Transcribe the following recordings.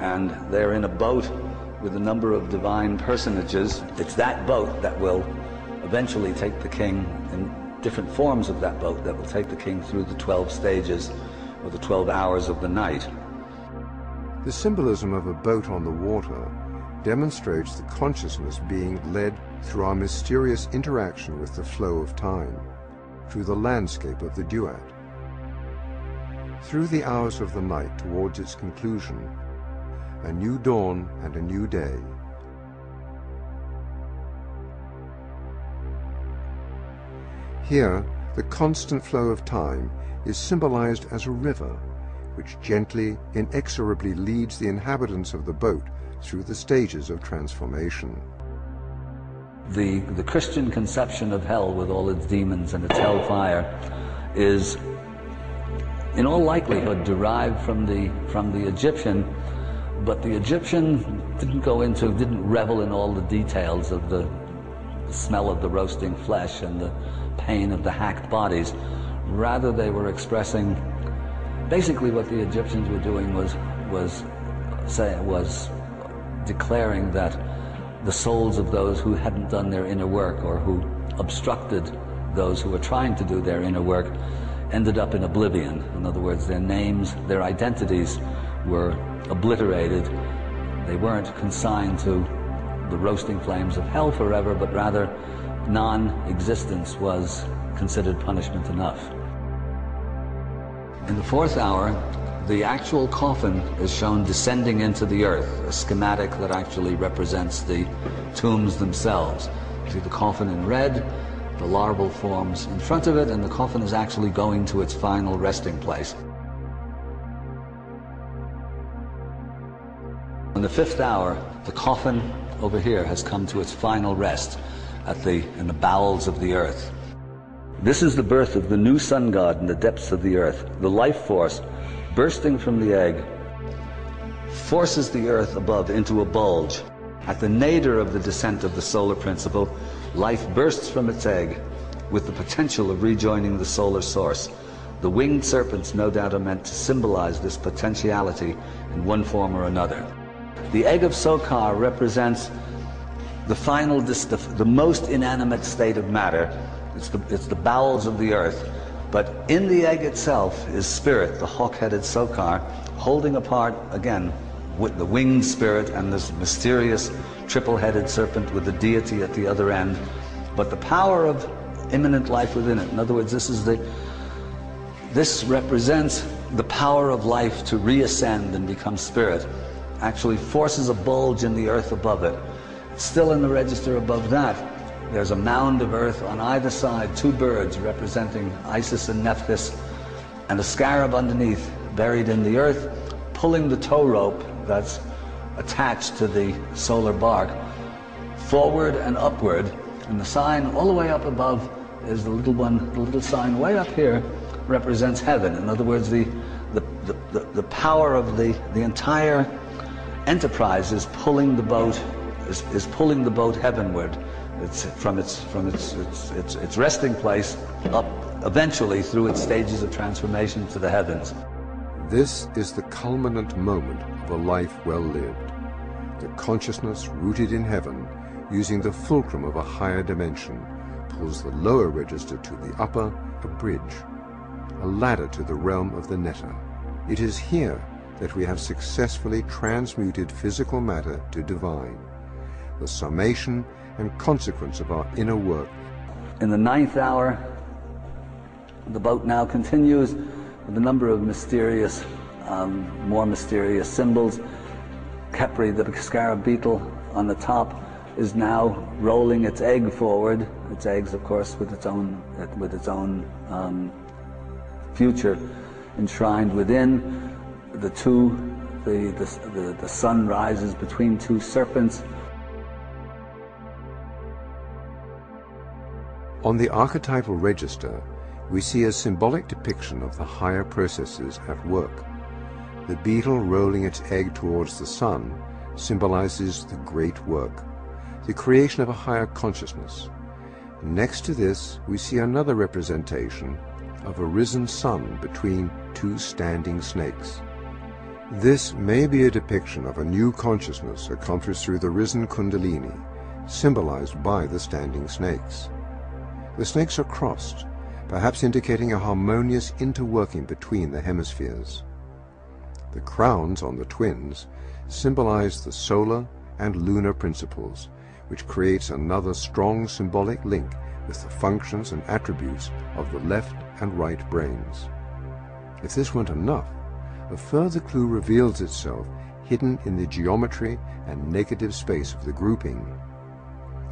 and they're in a boat with a number of divine personages. It's that boat that will eventually take the king, in different forms of that boat, that will take the king through the 12 stages or the 12 hours of the night. The symbolism of a boat on the water demonstrates the consciousness being led through our mysterious interaction with the flow of time, through the landscape of the duat. Through the hours of the night towards its conclusion, a new dawn and a new day. Here, the constant flow of time is symbolized as a river, which gently, inexorably leads the inhabitants of the boat through the stages of transformation. The Christian conception of hell, with all its demons and its hellfire, is in all likelihood derived from the Egyptian, but the Egyptian didn't revel in all the details of the smell of the roasting flesh and the pain of the hacked bodies. Rather, they were expressing, basically what the Egyptians were doing was declaring that the souls of those who hadn't done their inner work, or who obstructed those who were trying to do their inner work, ended up in oblivion. In other words, their names, their identities were obliterated. They weren't consigned to the roasting flames of hell forever, but rather non-existence was considered punishment enough. In the fourth hour, the actual coffin is shown descending into the earth, a schematic that actually represents the tombs themselves. You see the coffin in red, the larval forms in front of it, and the coffin is actually going to its final resting place. In the fifth hour, the coffin over here has come to its final rest in the bowels of the earth. This is the birth of the new sun god in the depths of the earth. The life force, bursting from the egg, forces the earth above into a bulge. At the nadir of the descent of the solar principle, life bursts from its egg with the potential of rejoining the solar source. The winged serpents no doubt are meant to symbolize this potentiality in one form or another. The egg of Sokar represents the final, the most inanimate state of matter. It's the bowels of the earth. But in the egg itself is spirit, the hawk-headed Sokar, holding apart, again, with the winged spirit and this mysterious triple-headed serpent with the deity at the other end. But the power of immanent life within it. In other words, this represents the power of life to reascend and become spirit. Actually forces a bulge in the earth above it. Still in the register above that, there's a mound of earth on either side, two birds representing Isis and Nephthys, and a scarab underneath, buried in the earth, pulling the tow rope that's attached to the solar bark forward and upward. And the sign all the way up above is the little sign way up here represents heaven. In other words, the power of the entire enterprise is pulling the boat heavenward. It's from its resting place up eventually through its stages of transformation to the heavens. This is the culminant moment of a life well lived. The consciousness rooted in heaven, using the fulcrum of a higher dimension, pulls the lower register to the upper, a bridge, a ladder to the realm of the netta. It is here that we have successfully transmuted physical matter to divine, the summation and consequence of our inner work. In the ninth hour, the boat now continues with a number of mysterious, more mysterious symbols. Khepri, the scarab beetle on the top, is now rolling its egg forward. Its eggs, of course, with its own future enshrined within. The sun rises between two serpents. On the archetypal register, we see a symbolic depiction of the higher processes at work. The beetle rolling its egg towards the sun symbolizes the great work, the creation of a higher consciousness. Next to this, we see another representation of a risen sun between two standing snakes. This may be a depiction of a new consciousness accomplished through the risen Kundalini, symbolized by the standing snakes. The snakes are crossed, perhaps indicating a harmonious interworking between the hemispheres. The crowns on the twins symbolize the solar and lunar principles, which creates another strong symbolic link with the functions and attributes of the left and right brains. If this weren't enough, a further clue reveals itself hidden in the geometry and negative space of the grouping.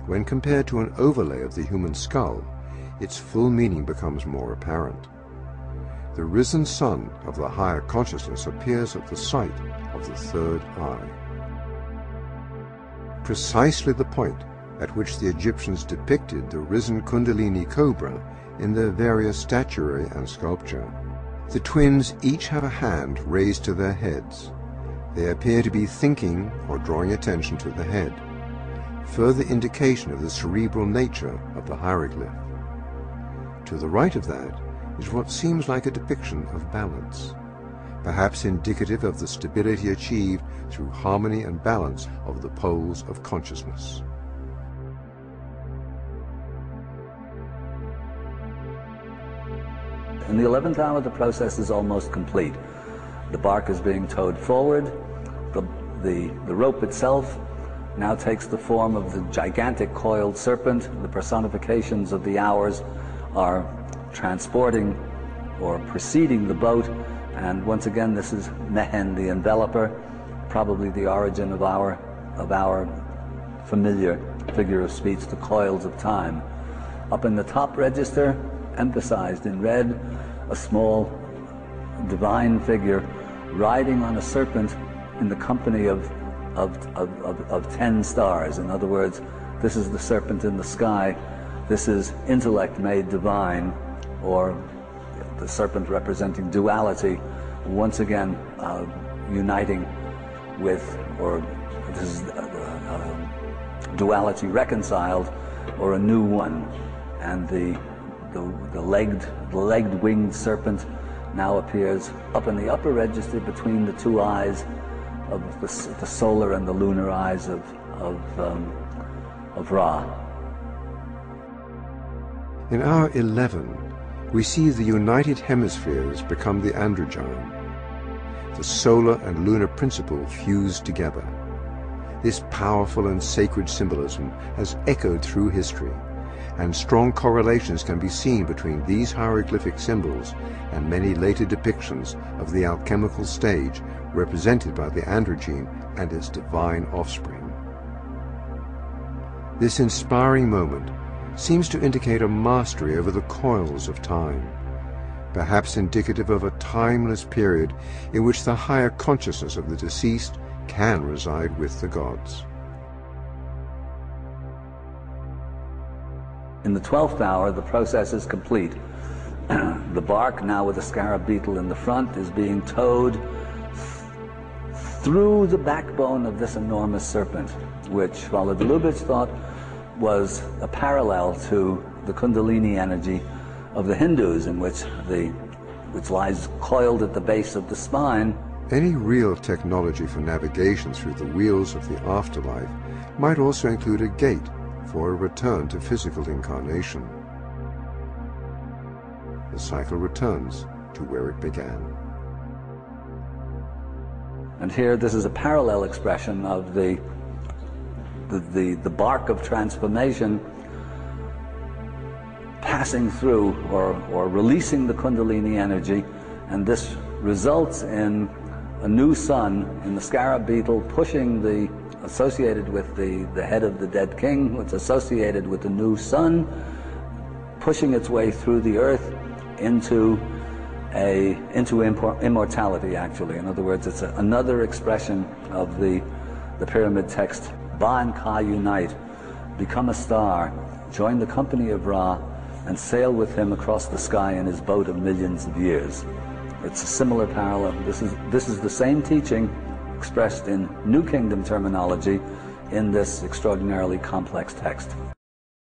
When compared to an overlay of the human skull, its full meaning becomes more apparent. The risen sun of the higher consciousness appears at the site of the third eye. Precisely the point at which the Egyptians depicted the risen Kundalini cobra in their various statuary and sculpture. The twins each have a hand raised to their heads. They appear to be thinking or drawing attention to the head, further indication of the cerebral nature of the hieroglyph. To the right of that is what seems like a depiction of balance, perhaps indicative of the stability achieved through harmony and balance of the poles of consciousness. In the 11th hour, the process is almost complete. The bark is being towed forward. The rope itself now takes the form of the gigantic coiled serpent. The personifications of the hours are transporting or preceding the boat. And once again, this is Mehen, the enveloper, probably the origin of our familiar figure of speech, the coils of time. Up in the top register, emphasized in red, a small divine figure riding on a serpent in the company of 10 stars. In other words, this is the serpent in the sky. This is intellect made divine, or the serpent representing duality, once again uniting with, or this is duality reconciled, or a new one. And the legged winged serpent now appears up in the upper register between the two eyes of the solar and the lunar eyes of Ra. In hour 11, we see the united hemispheres become the androgyne, the solar and lunar principle fused together. This powerful and sacred symbolism has echoed through history, and strong correlations can be seen between these hieroglyphic symbols and many later depictions of the alchemical stage represented by the androgyne and its divine offspring. This inspiring moment seems to indicate a mastery over the coils of time, perhaps indicative of a timeless period in which the higher consciousness of the deceased can reside with the gods. In the 12th hour, the process is complete. The bark, now with a scarab beetle in the front, is being towed through the backbone of this enormous serpent, which Vala de Lubitsch thought was a parallel to the Kundalini energy of the Hindus, in which lies coiled at the base of the spine. Any real technology for navigation through the wheels of the afterlife might also include a gate for a return to physical incarnation. The cycle returns to where it began. And here, this is a parallel expression of the bark of transformation passing through or releasing the Kundalini energy, and this results in a new sun in the scarab beetle pushing associated with the head of the dead king, it's associated with the new sun, pushing its way through the earth into immortality, actually. In other words, it's another expression of the pyramid text. Ba and Ka unite, become a star, join the company of Ra, and sail with him across the sky in his boat of millions of years. It's a similar parallel. This is the same teaching expressed in New Kingdom terminology in this extraordinarily complex text.